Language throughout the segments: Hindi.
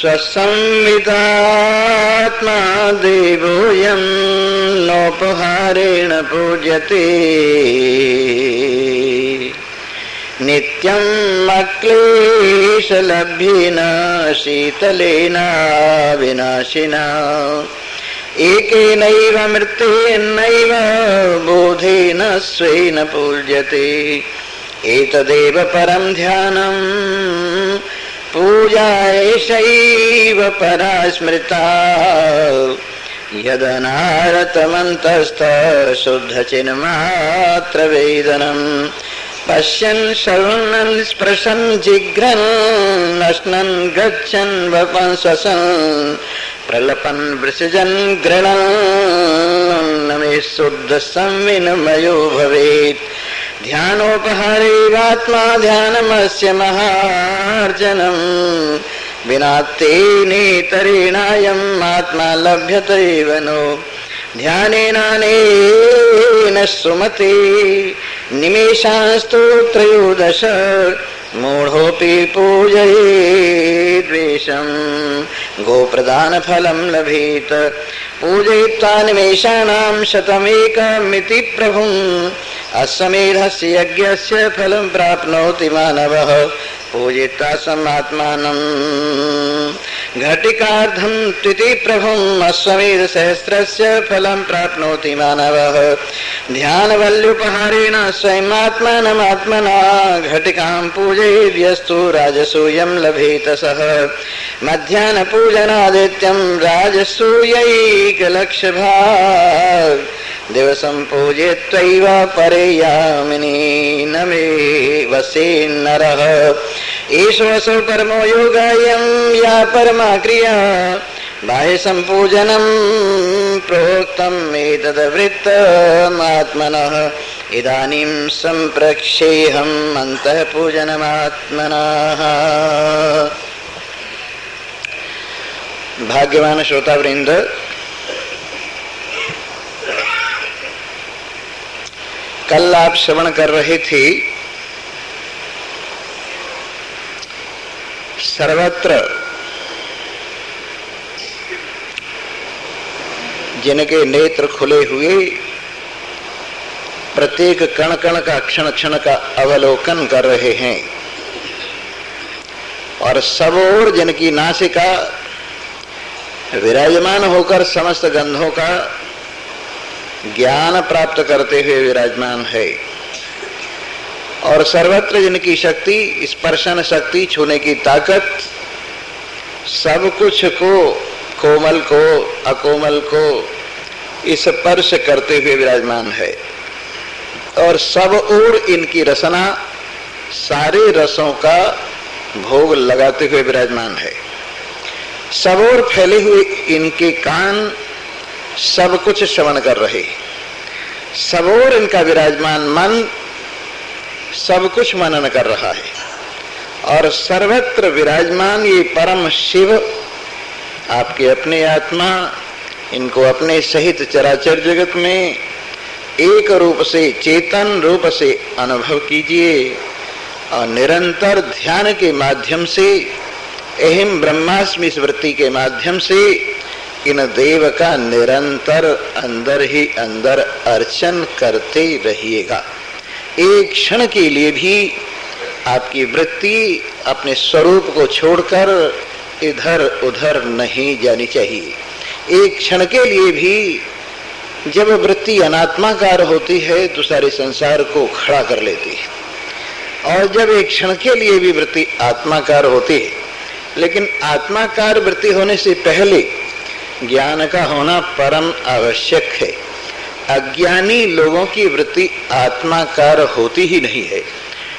स्वसंविदात्मा देवोऽयं नोपहारेण पूज्यते नित्यम् अक्लेशलभ्येन शीतलेन विनाशिना एकेनैव मृत्तेनैव बोधेन स्वेन पूज्यते एतदेव परं ध्यानं पूजा एषैव परा स्मृता यदनारतमन्तस्थ शुद्धचिन्मात्रवेदनम् पश्यन् शृण्वन् स्पृशन् जिघ्रन् नश्नन् गच्छन् वपन् श्वसन् प्रलपन् विसृजन् गृह्णन् मे शुद्ध संविनमयो भवेत् ध्यानोपहारेवात्मा ध्यानमस्य महार्जनम् विना तेनेतरेणायम् आत्मा लभ्यतेव नो ध्यानेनानेन सुमते निमेषास्तु त्रयोदश मूढ़ोऽपि पूजयेद्वेषं गोप्रदानफलं लभेत पूजयित्वा निमेषाणां शतमेकमिति प्रभुम् अश्वमेधस्य यज्ञस्य फलं प्राप्नोति मानवः पूजयित्वा समात्मानं घटिकार्धं त्विति प्रभुम् अश्वमेधसहस्रस्य फलं प्राप्नोति मानवः ध्यानवल्युपहारेण स्वयमात्मानमात्मना घटिकां पूजयेद्यस्तु राजसूयं लभेत सः मध्याह्नपूजनादित्यं राजसूयैकलक्षभाग् दिवसं पूजयित्वैव परे यामिनी न मे वसेन्नरः एषो असौ परमो योगायं या परमा क्रिया बाह्य संपूजनं प्रोक्तम् एतद्वृत्तमात्मनः इदानीं सम्प्रक्षेऽहम् अन्तः पूजनमात्मनः। भाग्यवान श्रोतावृंद, कल आप श्रवण कर रहे थे सर्वत्र जिनके नेत्र खुले हुए प्रत्येक कण कण का क्षण क्षण का अवलोकन कर रहे हैं और सब ओर जिनकी नासिका विराजमान होकर समस्त गंधों का ज्ञान प्राप्त करते हुए विराजमान है और सर्वत्र जिनकी शक्ति स्पर्शन शक्ति छूने की ताकत सब कुछ को कोमल को अकोमल को स्पर्श करते हुए विराजमान है और सब ओर इनकी रसना सारे रसों का भोग लगाते हुए विराजमान है। सब ओर फैले हुए इनके कान सब कुछ श्रवण कर रहे, सब ओर इनका विराजमान मन सब कुछ मनन कर रहा है और सर्वत्र विराजमान ये परम शिव आपके अपने आत्मा इनको अपने सहित चराचर जगत में एक रूप से चेतन रूप से अनुभव कीजिए और निरंतर ध्यान के माध्यम से अहम ब्रह्मास्मि स्मृति के माध्यम से इन देव का निरंतर अंदर ही अंदर अर्चन करते रहिएगा। एक क्षण के लिए भी आपकी वृत्ति अपने स्वरूप को छोड़कर इधर उधर नहीं जानी चाहिए। एक क्षण के लिए भी जब वृत्ति अनात्माकार होती है तो सारे संसार को खड़ा कर लेती है और जब एक क्षण के लिए भी वृत्ति आत्माकार होती है, लेकिन आत्माकार वृत्ति होने से पहले ज्ञान का होना परम आवश्यक है। अज्ञानी लोगों की वृत्ति आत्माकार होती ही नहीं है,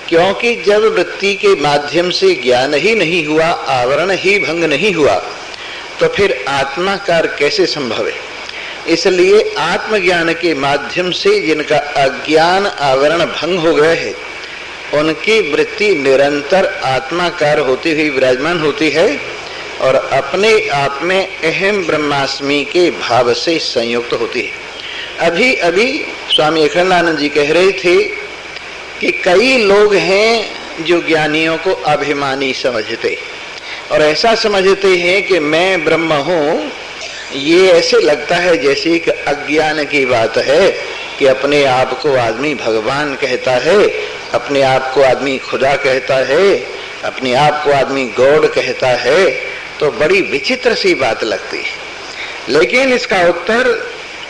क्योंकि जब वृत्ति के माध्यम से ज्ञान ही नहीं हुआ, आवरण ही भंग नहीं हुआ, तो फिर आत्माकार कैसे संभव है। इसलिए आत्मज्ञान के माध्यम से जिनका अज्ञान आवरण भंग हो गए है उनकी वृत्ति निरंतर आत्माकार होती हुई विराजमान होती है और अपने आप में अहम ब्रह्मास्मि के भाव से संयुक्त होती है। अभी अभी स्वामी अखंडानंद जी कह रहे थे कि कई लोग हैं जो ज्ञानियों को अभिमानी समझते, और ऐसा समझते हैं कि मैं ब्रह्म हूँ। ये ऐसे लगता है जैसे एक अज्ञान की बात है कि अपने आप को आदमी भगवान कहता है, अपने आप को आदमी खुदा कहता है, अपने आप को आदमी गॉड कहता है। तो बड़ी विचित्र सी बात लगती है। लेकिन इसका उत्तर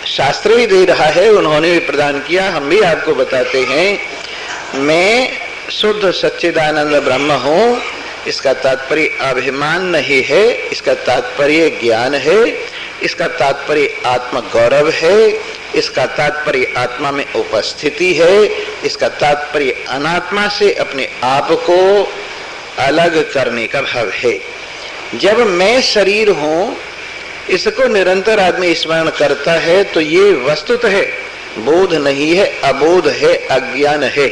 शास्त्र भी दे रहा है, उन्होंने भी प्रदान किया, हम भी आपको बताते हैं। मैं शुद्ध सच्चिदानंद ब्रह्म हूँ। इसका तात्पर्य अभिमान नहीं है, इसका तात्पर्य ज्ञान है, इसका तात्पर्य आत्म गौरव है, इसका तात्पर्य आत्मा में उपस्थिति है, इसका तात्पर्य अनात्मा से अपने आप को अलग करने का भाव है। जब मैं शरीर हूँ इसको निरंतर आदमी स्मरण करता है तो ये वस्तुतः है, बोध नहीं है, अबोध है, अज्ञान है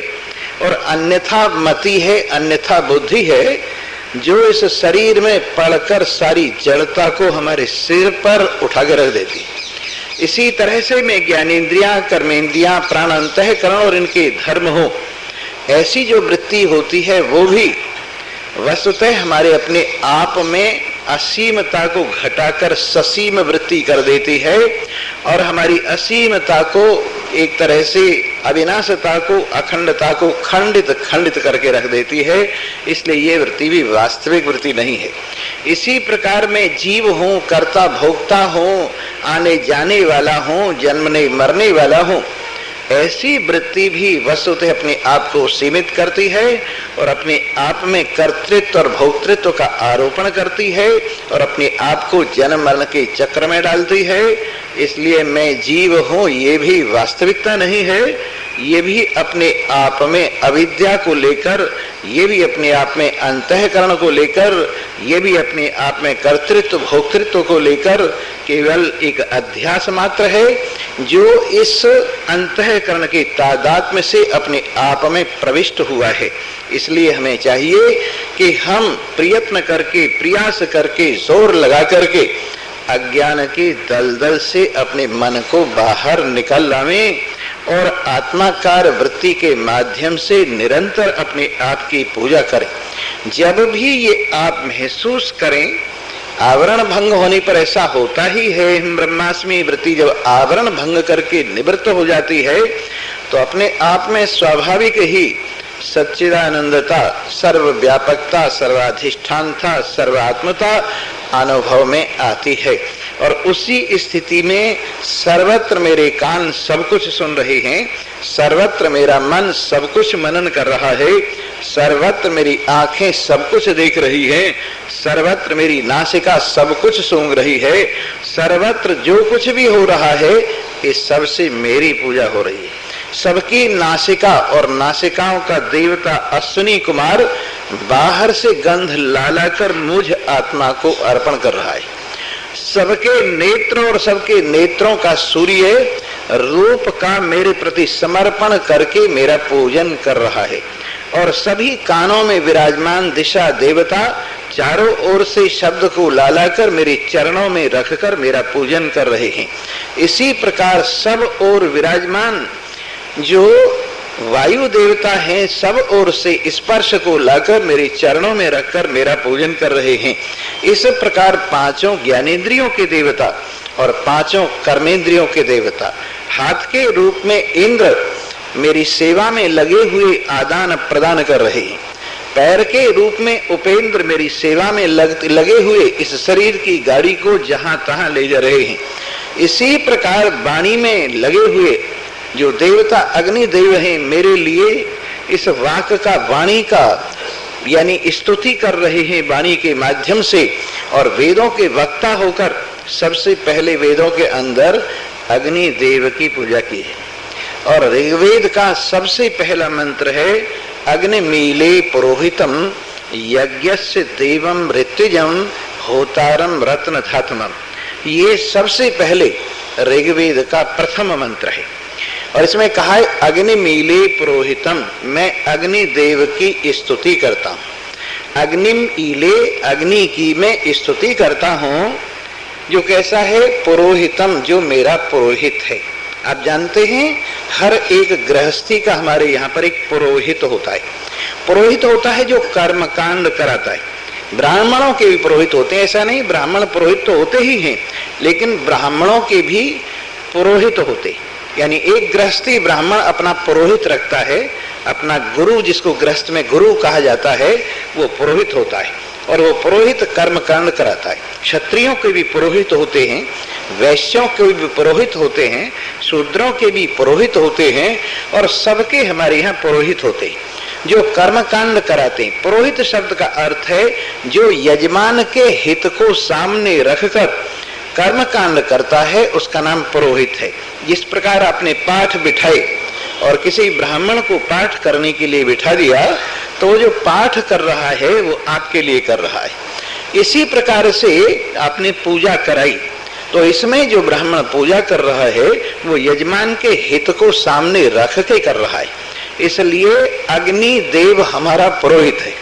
और अन्यथा मति है, अन्यथा बुद्धि है, जो इस शरीर में पड़कर सारी जड़ता को हमारे सिर पर उठा कर रख देती। इसी तरह से मैं ज्ञानेन्द्रियां, कर्मेंद्रियां, प्राण, अंतःकरण और इनके धर्म हो, ऐसी जो वृत्ति होती है वो भी वस्तुतः हमारे अपने आप में असीमता को घटाकर ससीम वृत्ति कर देती है और हमारी असीमता को एक तरह से अविनाशता को, अखंडता को खंडित खंडित करके रख देती है। इसलिए ये वृत्ति भी वास्तविक वृत्ति नहीं है। इसी प्रकार मैं जीव हूँ, कर्ता भोक्ता हूँ, आने जाने वाला हूँ, जन्मने मरने वाला हूँ, ऐसी वृत्ति भी वस्तुतः अपने आप को सीमित करती है और अपने आप में कर्तृत्व और भोक्तृत्व का आरोपण करती है और अपने आप को जन्म मरण के चक्र में डालती है। इसलिए मैं जीव हूँ ये भी वास्तविकता नहीं है, ये भी अपने आप में अविद्या को लेकर, ये भी अपने आप में अंतःकरण को लेकर, ये भी अपने आप में कर्तृत्व भोक्तृत्व को लेकर केवल एक अध्यास मात्र है, जो इस अंतःकरण के तादात्म्य से अपने आप में प्रविष्ट हुआ है। इसलिए हमें चाहिए कि हम प्रयत्न करके, प्रयास करके, जोर लगा करके अज्ञान के दलदल से अपने मन को बाहर निकल लावें और आत्माकार वृत्ति के माध्यम से निरंतर अपने आप की पूजा करें। जब भी ये आप महसूस करें, आवरण भंग होने पर ऐसा होता ही है, हम ब्रह्मास्मि वृत्ति जब आवरण भंग करके निवृत्त हो जाती है तो अपने आप में स्वाभाविक ही सच्चिदानंदता, सर्वव्यापकता, सर्वाधिष्ठानता, सर्वात्मता अनुभव में आती है और उसी स्थिति में सर्वत्र मेरे कान सब कुछ सुन रहे हैं, सर्वत्र मेरा मन सब कुछ मनन कर रहा है, सर्वत्र मेरी आंखें सब कुछ देख रही हैं, सर्वत्र मेरी नासिका सब कुछ सूंघ रही है, सर्वत्र जो कुछ भी हो रहा है इस सब से मेरी पूजा हो रही है। सबकी नासिका और नासिकाओं का देवता अश्विनी कुमार बाहर से गंध लाला कर मुझ आत्मा को अर्पण कर रहा है। सबके नेत्रों और सबके नेत्रों का सूर्य रूप का मेरे प्रति समर्पण करके मेरा पूजन कर रहा है और सभी कानों में विराजमान दिशा देवता चारों ओर से शब्द को लालाकर मेरे चरणों में रखकर मेरा पूजन कर रहे हैं। इसी प्रकार सब ओर विराजमान जो वायु देवता हैं सब ओर से स्पर्श को लाकर मेरे चरणों में रखकर मेरा पूजन कर रहे हैं। इस प्रकार पांचों ज्ञानेंद्रियों के देवता और पांचों कर्मेंद्रियों के देवता, हाथ के रूप में इंद्र मेरी सेवा में लगे हुए आदान प्रदान कर रहे हैं, पैर के रूप में उपेंद्र मेरी सेवा में लगे हुए इस शरीर की गाड़ी को जहां तहां ले जा रहे हैं। इसी प्रकार वाणी में लगे हुए जो देवता अग्नि देव हैं मेरे लिए इस वाक का, वाणी का यानी स्तुति कर रहे हैं वाणी के माध्यम से और वेदों के वक्ता होकर सबसे पहले वेदों के अंदर अग्नि देव की पूजा की है और ऋग्वेद का सबसे पहला मंत्र है अग्निमीले पुरोहितम यज्ञस्य देवम ऋत्विजम होतारम रत्न धातमम। ये सबसे पहले ऋग्वेद का प्रथम मंत्र है और इसमें कहा है अग्निमीले पुरोहितम, मैं अग्नि देव की स्तुति करता हूँ। अग्निम ईले, अग्नि की मैं स्तुति करता हूँ जो कैसा है, पुरोहितम, जो मेरा पुरोहित है। आप जानते हैं हर एक गृहस्थी का हमारे यहाँ पर एक पुरोहित होता है। पुरोहित होता है जो कर्म कांड कराता है। ब्राह्मणों के भी पुरोहित होते हैं, ऐसा नहीं, ब्राह्मण पुरोहित तो होते ही हैं, लेकिन ब्राह्मणों के भी पुरोहित होते। यानी एक गृहस्थी ब्राह्मण अपना पुरोहित रखता है, अपना गुरु, जिसको गृहस्थ में गुरु कहा जाता है, वो पुरोहित होता है और वो पुरोहित कर्म कांड कराता है। क्षत्रियों के भी पुरोहित होते हैं, वैश्यों के भी पुरोहित होते हैं, शूद्रों के भी पुरोहित होते हैं और सबके हमारे यहाँ पुरोहित होते हैं जो कर्म कांड कराते हैं। पुरोहित शब्द का अर्थ है जो यजमान के हित को सामने रखकर कर्म कांड करता है, उसका नाम पुरोहित है। जिस प्रकार आपने पाठ बिठाए और किसी ब्राह्मण को पाठ करने के लिए बिठा दिया, तो वो जो पाठ कर रहा है वो आपके लिए कर रहा है। इसी प्रकार से आपने पूजा कराई, तो इसमें जो ब्राह्मण पूजा कर रहा है वो यजमान के हित को सामने रख के कर रहा है। इसलिए अग्नि देव हमारा पुरोहित है।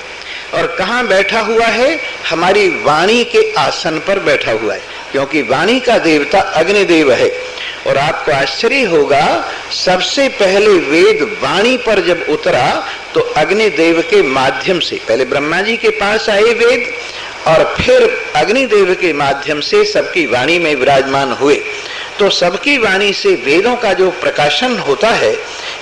और कहाँ बैठा हुआ है? हमारी वाणी के आसन पर बैठा हुआ है, क्योंकि वाणी का देवता अग्निदेव है। और आपको आश्चर्य होगा, सबसे पहले वेद वाणी पर जब उतरा तो अग्निदेव के माध्यम से, पहले ब्रह्मा जी के पास आए वेद और फिर अग्निदेव के माध्यम से सबकी वाणी में विराजमान हुए। तो सबकी वाणी से वेदों का जो प्रकाशन होता है,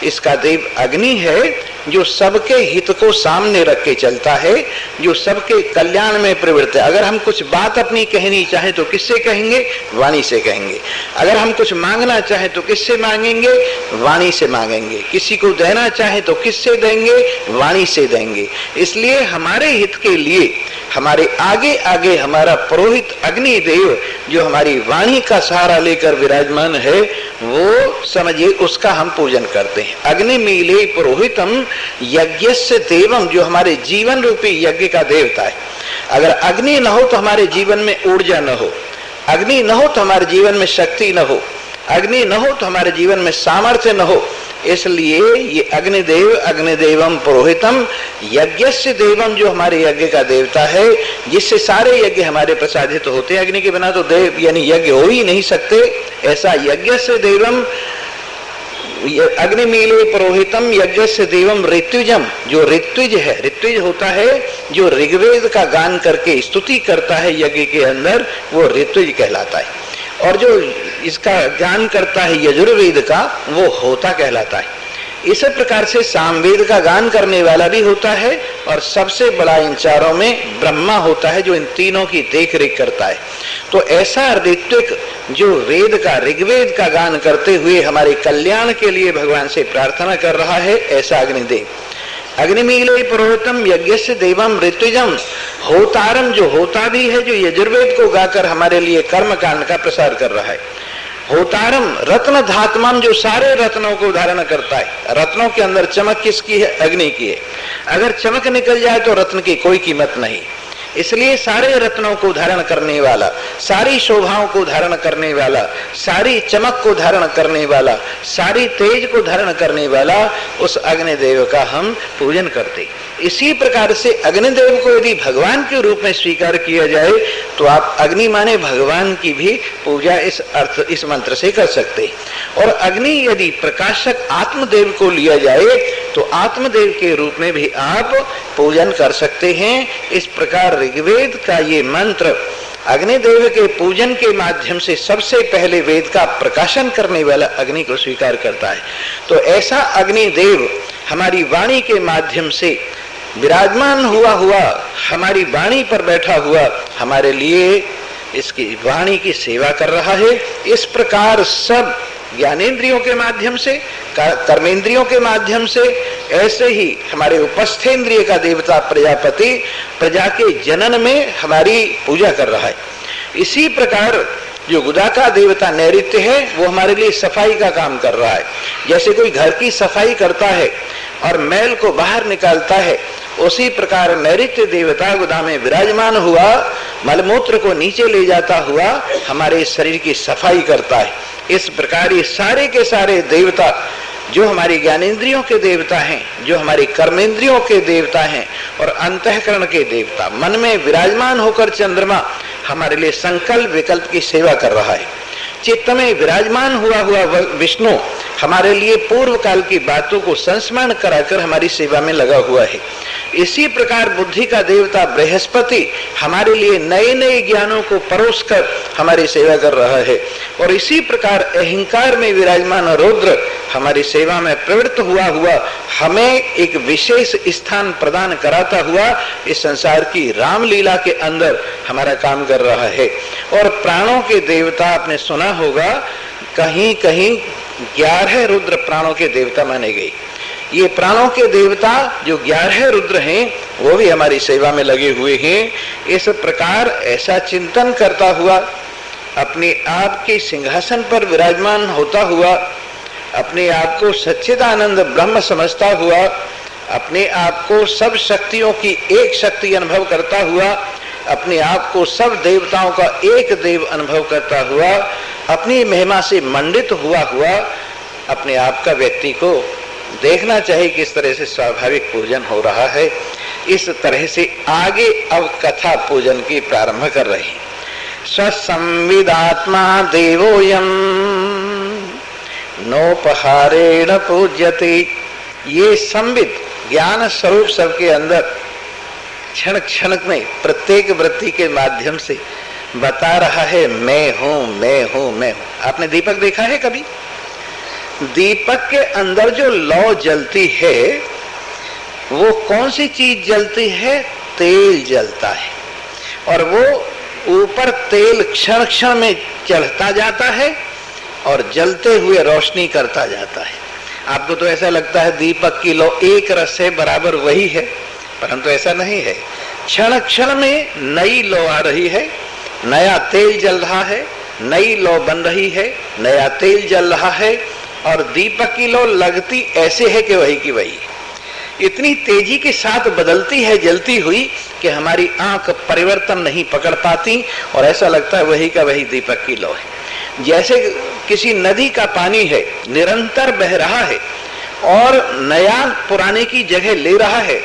इसका देव अग्नि है, जो सबके हित को सामने रख के चलता है, जो सबके कल्याण में प्रवृत्त है। अगर हम कुछ बात अपनी कहनी चाहे तो किससे कहेंगे? वाणी से कहेंगे। अगर हम कुछ मांगना चाहे तो किससे मांगेंगे? वाणी से मांगेंगे। किसी को देना चाहे तो किससे देंगे? वाणी से देंगे। इसलिए हमारे हित के लिए हमारे आगे आगे हमारा पुरोहित अग्निदेव जो हमारी वाणी का सहारा लेकर विराजमान है, वो समझिए उसका हम पूजन करते हैं। अग्नि मीले पुरोहितम यज्ञस्य देवम, जो हमारे जीवन रूपी यज्ञ का देवता है। अगर अग्नि न हो तो हमारे जीवन में ऊर्जा न हो, अग्नि न हो तो हमारे जीवन में शक्ति न हो, अग्नि न हो तो हमारे जीवन में सामर्थ्य न हो। इसलिए ये अग्निदेव, अग्निदेवम पुरोहितम यज्ञस्य देवम, जो हमारे यज्ञ का देवता है, जिससे सारे यज्ञ हमारे प्रसादित होते हैं। अग्नि के बिना तो देव यानी यज्ञ हो ही नहीं सकते। ऐसा यज्ञस्य देवम अग्निमीले पुरोहितम यज्ञस्य देवम ऋत्विजम, जो ऋत्विज है, ऋत्विज होता है जो ऋग्वेद का गान करके स्तुति करता है यज्ञ के अंदर, वो ऋत्विज कहलाता है। और जो इसका गान करता है यजुर्वेद का, वो होता कहलाता है। इस प्रकार से सामवेद का गान करने वाला भी होता है और सबसे बड़ा इन चारों में ब्रह्मा होता है, जो इन तीनों की देख रेख करता है। तो ऐसा ऋत्विक जो वेद का, ऋग्वेद का गान करते हुए हमारे कल्याण के लिए भगवान से प्रार्थना कर रहा है, ऐसा अग्निदेव। अग्निमीले पुरोहितम यज्ञस्य देवम ऋत्विजम होतारम, जो होता भी है, जो यजुर्वेद को गाकर हमारे लिए कर्म कांड का प्रसार कर रहा है। होतारम रत्न धात्मम, जो सारे रत्नों को धारण करता है। रत्नों के अंदर चमक किसकी है? अग्नि की है। अगर चमक निकल जाए तो रत्न की कोई कीमत नहीं। इसलिए सारे रत्नों को धारण करने वाला, सारी शोभाओं को धारण करने वाला, सारी चमक को धारण करने वाला, सारी तेज को धारण करने वाला उस अग्निदेव का हम पूजन करते। इसी प्रकार से अग्निदेव को यदि भगवान के रूप में स्वीकार किया जाए तो आप अग्नि माने भगवान की भी पूजा इस अर्थ, इस मंत्र से कर सकते। और अग्नि यदि प्रकाशक आत्मदेव को लिया जाए तो आत्मदेव के रूप में भी आप पूजन कर सकते हैं। इस प्रकार ऋग्वेद का ये मंत्र अग्निदेव के पूजन के माध्यम से सबसे पहले वेद का प्रकाशन करने वाला अग्नि को स्वीकार करता है। तो ऐसा अग्निदेव हमारी वाणी के माध्यम से विराजमान हुआ हमारी वाणी पर बैठा हुआ हमारे लिए इसकी वाणी की सेवा कर रहा है। इस प्रकार सब ज्ञानेन्द्रियों के माध्यम से, कर्मेंद्रियों के माध्यम से, ऐसे ही हमारे उपस्थेंद्रिय का देवता प्रजापति प्रजा के जनन में हमारी पूजा कर रहा है। इसी प्रकार जो गुदा का देवता नैऋत्य है, वो हमारे लिए सफाई का काम कर रहा है। जैसे कोई घर की सफाई करता है और मैल को बाहर निकालता है, उसी प्रकार नैऋत्य देवता गुदा में विराजमान हुआ मलमूत्र को नीचे ले जाता हुआ हमारे शरीर की सफाई करता है। इस प्रकार ये सारे के सारे देवता जो हमारी ज्ञानेन्द्रियों के देवता हैं, जो हमारी कर्मेंद्रियों के देवता हैं और अंतःकरण के देवता, मन में विराजमान होकर चंद्रमा हमारे लिए संकल्प विकल्प की सेवा कर रहा है। चित्त में विराजमान हुआ विष्णु हमारे लिए पूर्व काल की बातों को संस्मरण कराकर हमारी सेवा में लगा हुआ है। इसी प्रकार बुद्धि का देवता बृहस्पति हमारे लिए नए नए ज्ञानों को परोसकर हमारी सेवा कर रहा है, और इसी प्रकार अहंकार में विराजमान रुद्र हमारी सेवा में प्रवृत्त हुआ हमें एक विशेष स्थान प्रदान कराता हुआ इस संसार की रामलीला के अंदर हमारा काम कर रहा है। और प्राणों के देवता आपने सुना होगा, कहीं कहीं 11 रुद्र प्राणों के देवता माने गए। ये प्राणों के देवता जो 11 रुद्र हैं वो भी हमारी सेवा में लगे हुए हैं। इस प्रकार ऐसा चिंतन करता हुआ, अपने आप के सिंहासन पर विराजमान होता हुआ, अपने आप को सच्चिदानंद ब्रह्म समझता हुआ, अपने आप को सब शक्तियों की एक शक्ति अनुभव करता हुआ, अपने आप को सब देवताओं का एक देव अनुभव करता हुआ, अपनी महिमा से मंडित हुआ अपने आप का व्यक्ति को देखना चाहिए किस तरह से स्वाभाविक पूजन हो रहा है। इस तरह से आगे अब कथा पूजन की प्रारंभ कर रहे हैं। स्वसंविदात्मा देवोयम नोपहारेण पूज्यते। ये संविद ज्ञान स्वरूप सबके अंदर क्षण क्षण में प्रत्येक वृत्ति के माध्यम से बता रहा है, मैं हूं मैं हूं मैं हूं। आपने दीपक देखा है कभी? दीपक के अंदर जो लौ जलती है वो कौन सी चीज जलती है? तेल जलता है, और वो ऊपर तेल क्षण क्षण में चढ़ता जाता है और जलते हुए रोशनी करता जाता है। आपको तो ऐसा लगता है दीपक की लौ एक रस है, बराबर वही है, परंतु ऐसा नहीं है। क्षण क्षण में नई लौ आ रही है, नया तेल जल रहा है, नई लौ बन रही है, नया तेल जल रहा है, और दीपक की लौ लगती ऐसे है कि वही की वही, इतनी तेजी के साथ बदलती है जलती हुई कि हमारी आंख परिवर्तन नहीं पकड़ पाती, और ऐसा लगता है वही का वही दीपक की लौ है। जैसे किसी नदी का पानी है, निरंतर बह रहा है और नया पुराने की जगह ले रहा है,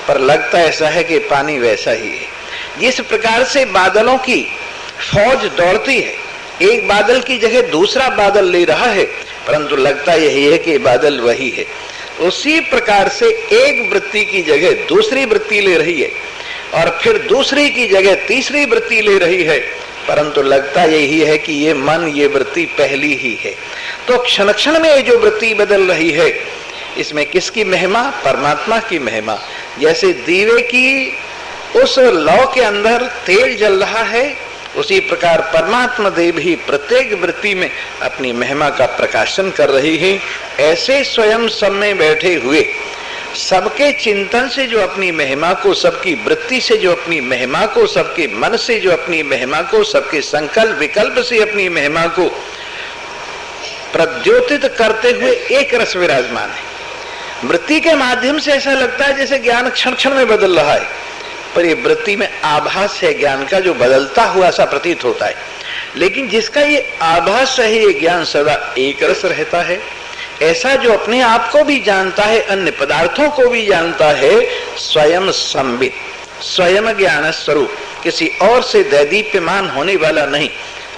पर लगता ऐसा है कि पानी वैसा ही है। जिस प्रकार से बादलों की फौज दौड़ती है, एक बादल की जगह दूसरा बादल ले रहा है, परंतु लगता यही है कि बादल वही है। उसी प्रकार से एक वृत्ति की जगह दूसरी वृत्ति ले रही है, और फिर दूसरी की जगह तीसरी वृत्ति ले रही है, परंतु लगता यही है कि ये मन, ये वृत्ति पहली ही है। तो क्षण क्षण में ये जो वृत्ति बदल रही है, इसमें किसकी महिमा? परमात्मा की महिमा। जैसे दीवे की उस लौ के अंदर तेल जल रहा है, उसी प्रकार परमात्मा देव ही प्रत्येक वृत्ति में अपनी महिमा का प्रकाशन कर रही है। ऐसे स्वयं सब में बैठे हुए सबके चिंतन से जो अपनी महिमा को, सबकी वृत्ति से जो अपनी महिमा को, सबके मन से जो अपनी महिमा को, सबके संकल्प विकल्प से अपनी महिमा को प्रद्योतित करते हुए एक रस विराजमान है। वृत्ति के माध्यम से ऐसा लगता है जैसे ज्ञान क्षण क्षण में बदल रहा है, पर ये वृत्ति में आभास है ज्ञान का, जो बदलता हुआ सा प्रतीत होता है। लेकिन जिसका ये आभास है, ये ज्ञान सदा एक रस रहता है। ऐसा जो अपने आप को भी जानता है, अन्य पदार्थों को भी जानता है, स्वयं संविद, स्वयं ज्ञान स्वरूप, किसी और से दैदीप्यमान होने वाला नहीं,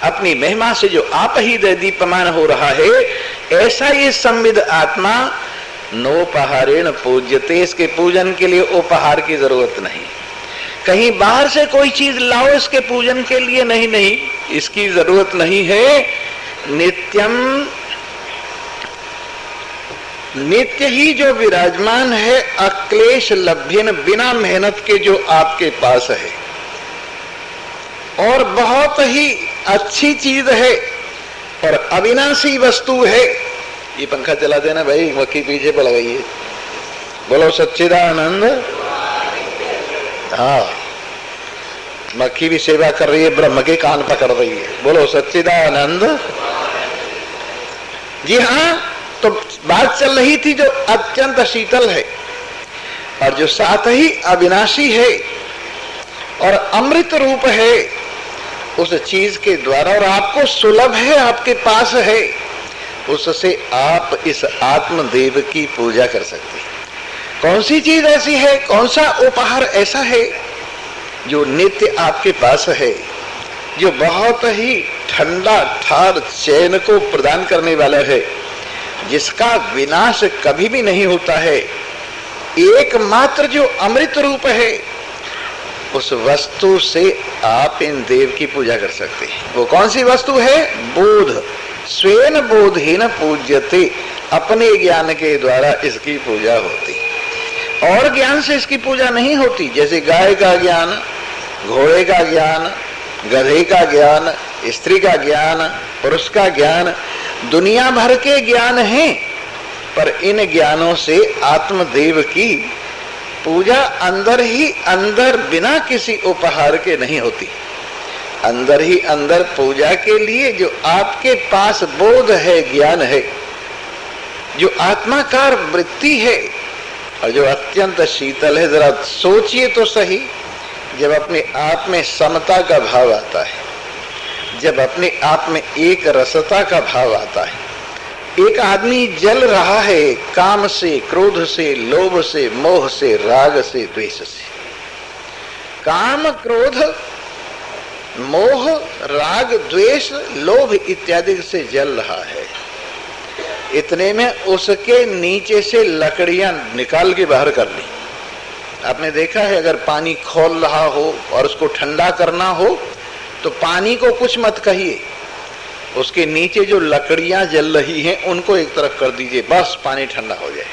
अपनी महिमा से जो आप ही दैदीप्यमान हो रहा है, ऐसा ये संविद आत्मा नोपहारेण पूज्यते। इसके पूजन के लिए उपहार की जरूरत नहीं, कहीं बाहर से कोई चीज लाओ इसके पूजन के लिए, नहीं नहीं, इसकी जरूरत नहीं है। नित्यम, नित्य ही जो विराजमान है, अक्लेश लभ्यन, बिना मेहनत के जो आपके पास है, और बहुत ही अच्छी चीज है और अविनाशी वस्तु है। ये पंखा चला देना भाई, मक्खी पीछे पर लगाइए। बोलो सच्चिदानंद। हाँ, मक्खी भी सेवा कर रही है, ब्रह्म के कान पकड़ रही है। बोलो सच्चिदानंद। जी हाँ, तो बात चल रही थी जो अत्यंत शीतल है और जो साथ ही अविनाशी है और अमृत रूप है, उस चीज के द्वारा, और आपको सुलभ है, आपके पास है, उससे आप इस आत्मदेव की पूजा कर सकते हैं। कौन सी चीज ऐसी है, कौन सा उपहार ऐसा है जो नित्य आपके पास है, जो बहुत ही ठंडा ठार चैन को प्रदान करने वाला है, जिसका विनाश कभी भी नहीं होता है, एकमात्र जो अमृत रूप है, उस वस्तु से आप इन देव की पूजा कर सकते हैं। वो कौन सी वस्तु है? बोध। स्वेन बोधेन पूज्यते, अपने ज्ञान के द्वारा इसकी पूजा होती, और ज्ञान से इसकी पूजा नहीं होती। जैसे गाय का ज्ञान, घोड़े का ज्ञान, गधे का ज्ञान, स्त्री का ज्ञान, पुरुष का ज्ञान, दुनिया भर के ज्ञान हैं, पर इन ज्ञानों से आत्मदेव की पूजा अंदर ही अंदर बिना किसी उपहार के नहीं होती। अंदर ही अंदर पूजा के लिए जो आपके पास बोध है, ज्ञान है, जो आत्माकार वृत्ति है और जो अत्यंत शीतल है। जरा सोचिए तो सही, जब अपने आप में समता का भाव आता है, जब अपने आप में एक रसता का भाव आता है, एक आदमी जल रहा है काम से, क्रोध से, लोभ से, मोह से, राग से, द्वेष से। काम, क्रोध, मोह, राग, द्वेष, लोभ इत्यादि से जल रहा है। इतने में उसके नीचे से लकड़ियां निकाल के बाहर कर ली। आपने देखा है, अगर पानी खौल रहा हो और उसको ठंडा करना हो तो पानी को कुछ मत कहिए, उसके नीचे जो लकड़ियां जल रही हैं उनको एक तरफ कर दीजिए, बस पानी ठंडा हो जाए।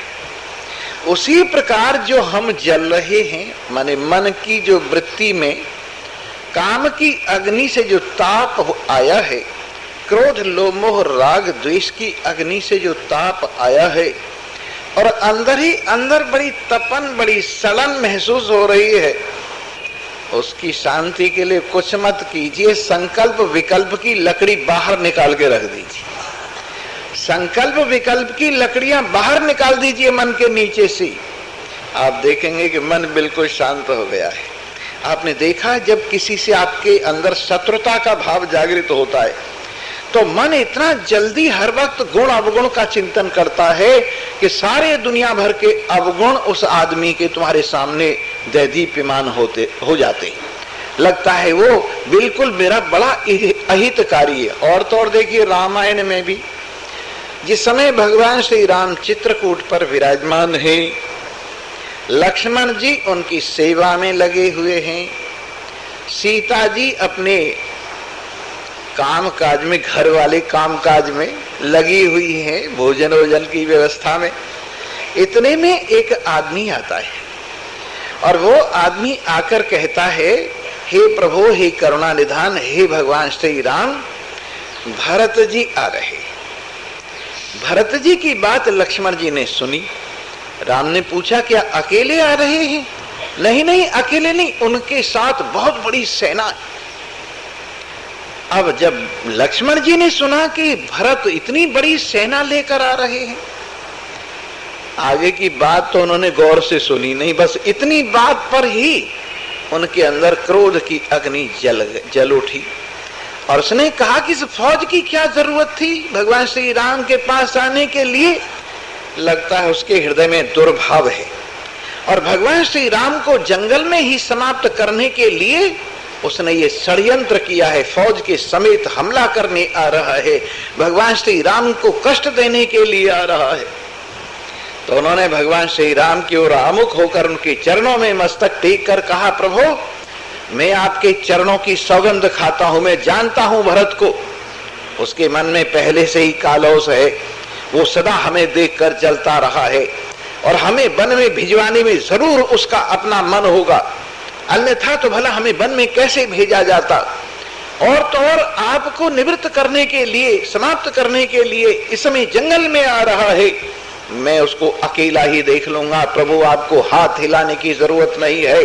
उसी प्रकार जो हम जल रहे हैं, माने मन की जो वृत्ति में काम की अग्नि से जो ताप आया है, क्रोध, लोभ, मोह, राग, द्वेष की अग्नि से जो ताप आया है, और अंदर ही अंदर बड़ी तपन, बड़ी सड़न महसूस हो रही है, उसकी शांति के लिए कुछ मत कीजिए, संकल्प विकल्प की लकड़ी बाहर निकाल के रख दीजिए। संकल्प विकल्प की लकड़ियां बाहर निकाल दीजिए मन के नीचे से, आप देखेंगे कि मन बिल्कुल शांत हो गया है। आपने देखा, जब किसी से आपके अंदर शत्रुता का भाव जागृत होता है तो मन इतना जल्दी हर वक्त गुण अवगुण का चिंतन करता है कि सारे दुनिया भर के अवगुण उस आदमी के तुम्हारे सामने दैदीप्यमान हो जाते हैं। लगता है वो बिल्कुल मेरा बड़ा अहितकारी है। और तो और देखिए, रामायण में भी जिस समय भगवान श्री राम चित्रकूट पर विराजमान है, लक्ष्मण जी उनकी सेवा में लगे हुए हैं, सीता जी अपने काम काज में, घर वाले काम काज में लगी हुई है, भोजन वोजन की व्यवस्था में। इतने में एक आदमी आता है और वो आदमी आकर कहता है, हे प्रभु, हे करुणा निधान, हे भगवान श्री राम, भरत जी आ रहे। भरत जी की बात लक्ष्मण जी ने सुनी। राम ने पूछा, क्या अकेले आ रहे हैं? नहीं नहीं, अकेले नहीं, उनके साथ बहुत बड़ी सेना है। अब जब लक्ष्मण जी ने सुना कि भरत इतनी बड़ी सेना लेकर आ रहे हैं, आगे की बात तो उन्होंने गौर से सुनी नहीं, बस इतनी बात पर ही उनके अंदर क्रोध की अग्नि जल उठी और उसने कहा कि इस फौज की क्या जरूरत थी भगवान श्री राम के पास आने के लिए। लगता है उसके हृदय में दुर्भाव है और भगवान श्री राम को जंगल में ही समाप्त करने के लिए उसने ये षड्यंत्र किया है, फौज के समेत हमला करने आ रहा है, भगवान श्री राम को कष्ट देने के लिए आ रहा है। तो उन्होंने भगवान श्री राम की ओर आमुख होकर उनके चरणों में मस्तक टेक कर कहा, प्रभु, मैं आपके चरणों की सौगंध खाता हूं, मैं जानता हूं भरत को, उसके मन में पहले से ही कालौस है, वो सदा हमें देखकर जलता रहा है और हमें वन में भिजवाने में जरूर उसका अपना मन होगा, अन्यथा तो भला हमें वन में कैसे भेजा जाता। और तो और आपको निवृत्त करने के लिए, समाप्त करने के लिए इस समय जंगल में आ रहा है, मैं उसको अकेला ही देख लूंगा। प्रभु, आपको हाथ हिलाने की जरूरत नहीं है,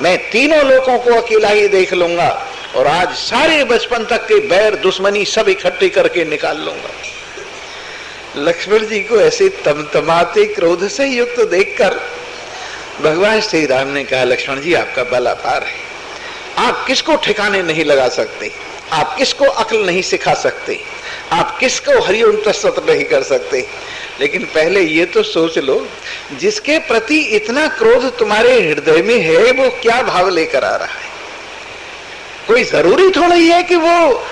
मैं तीनों लोगों को अकेला ही देख लूंगा और आज सारे बचपन तक के बैर दुश्मनी सब इकट्ठे करके निकाल लूंगा। लक्ष्मण जी को ऐसे तमतमाते क्रोध से युक्त देखकर भगवान श्री राम ने कहा, लक्ष्मण जी, आपका बल अपार है, आप किसको ठिकाने नहीं लगा सकते, आप किसको अक्ल नहीं सिखा सकते, आप किसको हरिओम तत्सत नहीं कर सकते, लेकिन पहले ये तो सोच लो, जिसके प्रति इतना क्रोध तुम्हारे हृदय में है वो क्या भाव लेकर आ रहा है। कोई जरूरी थोड़ा ही है कि वो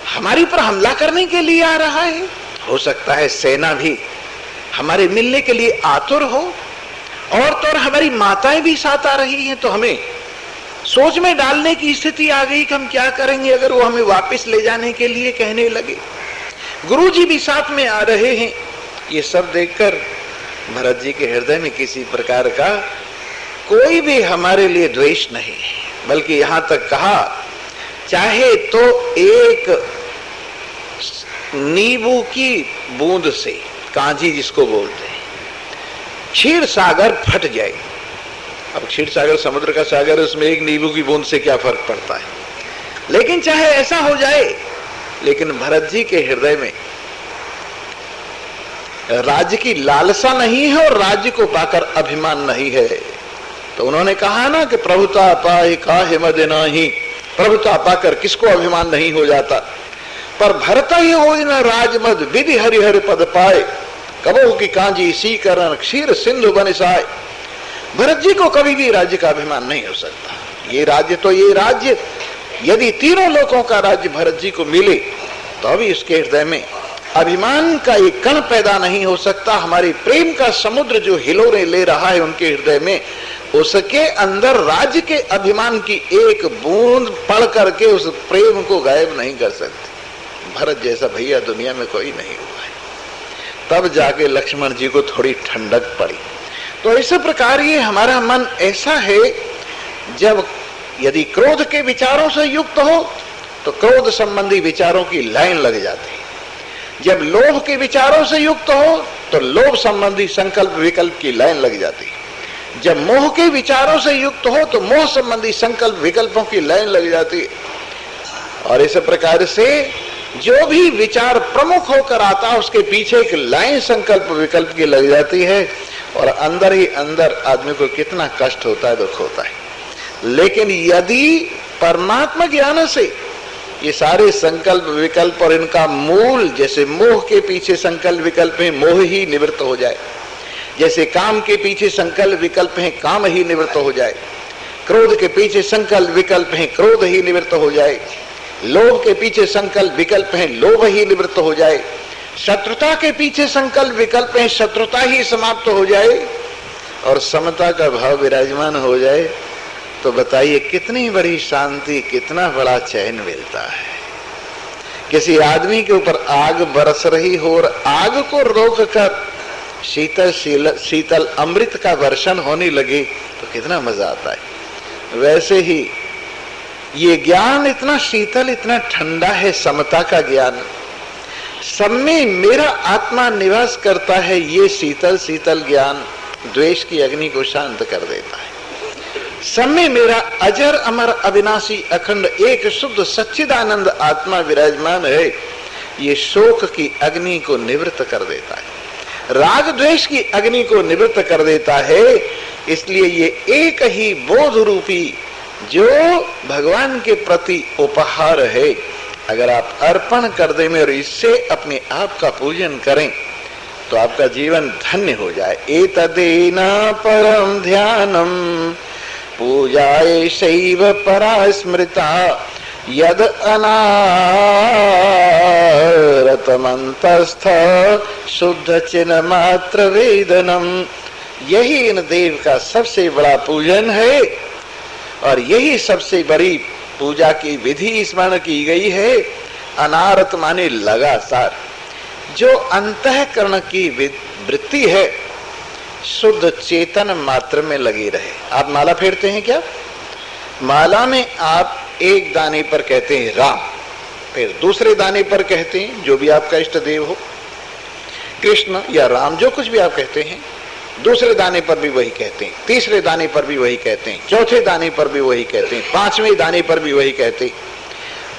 हमारी पर हमला करने के लिए आ रहा है। हो सकता है सेना भी हमारे मिलने के लिए आतुर हो, और तो और हमारी माताएं भी साथ आ रही हैं, तो हमें सोच में डालने की स्थिति आ गई कि हम क्या करेंगे अगर वो हमें वापस ले जाने के लिए कहने लगे। गुरुजी भी साथ में आ रहे हैं। ये सब देखकर भरत जी के हृदय में किसी प्रकार का कोई भी हमारे लिए द्वेष नहीं, बल्कि यहां तक कहा चाहे तो एक नींबू की बूंद से, कांजी जिसको बोलते हैं, क्षीर सागर फट जाए। अब क्षीर सागर समुद्र का सागर, उसमें एक नींबू की बूंद से क्या फर्क पड़ता है, लेकिन चाहे ऐसा हो जाए, लेकिन भरत जी के हृदय में राज्य की लालसा नहीं है और राज्य को पाकर अभिमान नहीं है। तो उन्होंने कहा ना कि प्रभुता पाए काहे मद नाही, प्रभुता पाकर किसको अभिमान नहीं हो जाता। पर भरता ही हो न राजमद विधि हरिहर पद पाए, कबो की कांजी सी करण क्षीर सिंधु बनिसाए। भरत जी को कभी भी राज्य का अभिमान नहीं हो सकता। ये राज्य तो ये राज्य यदि तीनों लोगों का राज्य भरत जी को मिले तो अभी उसके हृदय में अभिमान का एक कण पैदा नहीं हो सकता। हमारे प्रेम का समुद्र जो हिलोरे ले रहा है उनके हृदय में, उसके अंदर राज्य के अभिमान की एक बूंद पड़ करके उस प्रेम को गायब नहीं कर सकती। भरत जैसा भैया दुनिया में कोई नहीं हुआ है। तब जाके लक्ष्मण जी को थोड़ी ठंडक पड़ी। तो इस प्रकार ये हमारा मन ऐसा है, जब यदि क्रोध के विचारों से युक्त हो तो क्रोध संबंधी विचारों की लाइन लग जाती है। जब लोभ के विचारों से युक्त हो तो लोभ संबंधी संकल्प विकल्प की लाइन लग जाती है। जब मोह के विचारों से युक्त हो तो मोह संबंधी संकल्प विकल्पों की लाइन लग जाती है। और इस प्रकार से जो भी विचार प्रमुख होकर आता है उसके पीछे एक लाइन संकल्प विकल्प की लग जाती है, और अंदर ही अंदर आदमी को कितना कष्ट होता है, दुख होता है। लेकिन यदि परमात्मा ज्ञान से ये सारे संकल्प विकल्प और इनका मूल, जैसे मोह के पीछे संकल्प विकल्प है, मोह ही निवृत्त हो जाए, जैसे काम के पीछे संकल्प विकल्प है, काम ही निवृत्त हो जाए, क्रोध के पीछे संकल्प विकल्प है, क्रोध ही निवृत्त हो जाए, लोभ के पीछे संकल्प विकल्प है, लोभ ही निवृत्त हो जाए, शत्रुता के पीछे संकल्प विकल्प है, शत्रुता ही समाप्त हो जाए, और समता का भाव विराजमान हो जाए, तो बताइए कितनी बड़ी शांति, कितना बड़ा चैन मिलता है। किसी आदमी के ऊपर आग बरस रही हो और आग को रोककर शीतल अमृत का वर्षण होने लगे तो कितना मजा आता है। वैसे ही ये ज्ञान इतना शीतल, इतना ठंडा है, समता का ज्ञान। सब में मेरा आत्मा निवास करता है, ये शीतल शीतल ज्ञान द्वेष की अग्नि को शांत कर देता है। सब में मेरा अजर अमर अविनाशी अखंड एक शुद्ध सच्चिदानंद आत्मा विराजमान है, ये शोक की अग्नि को निवृत्त कर देता है, राग द्वेष की अग्नि को निवृत्त कर देता है। इसलिए ये एक ही बोध रूपी जो भगवान के प्रति उपहार है, अगर आप अर्पण कर दें और इससे अपने आप का पूजन करें तो आपका जीवन धन्य हो जाए। एतदेना परम ध्यानम पूजाए शैव परा स्मृता यद अनारतमंतस्थ शुद्ध चिन्ह मात्र वेदनम। यही इन देव का सबसे बड़ा पूजन है और यही सबसे बड़ी पूजा की विधि स्मरण की गई है। अनारत माने लगातार, जो अंतःकरण की वृत्ति है शुद्ध चेतन मात्र में लगी रहे। आप माला फेरते हैं क्या? माला में आप एक दाने पर कहते हैं राम, फिर दूसरे दाने पर कहते हैं जो भी आपका इष्ट देव हो, कृष्ण या राम, जो कुछ भी आप कहते हैं, दूसरे दाने पर भी वही कहते हैं, तीसरे दाने पर भी वही कहते हैं, चौथे दाने पर भी वही कहते हैं, पांचवें दाने पर भी वही कहते हैं।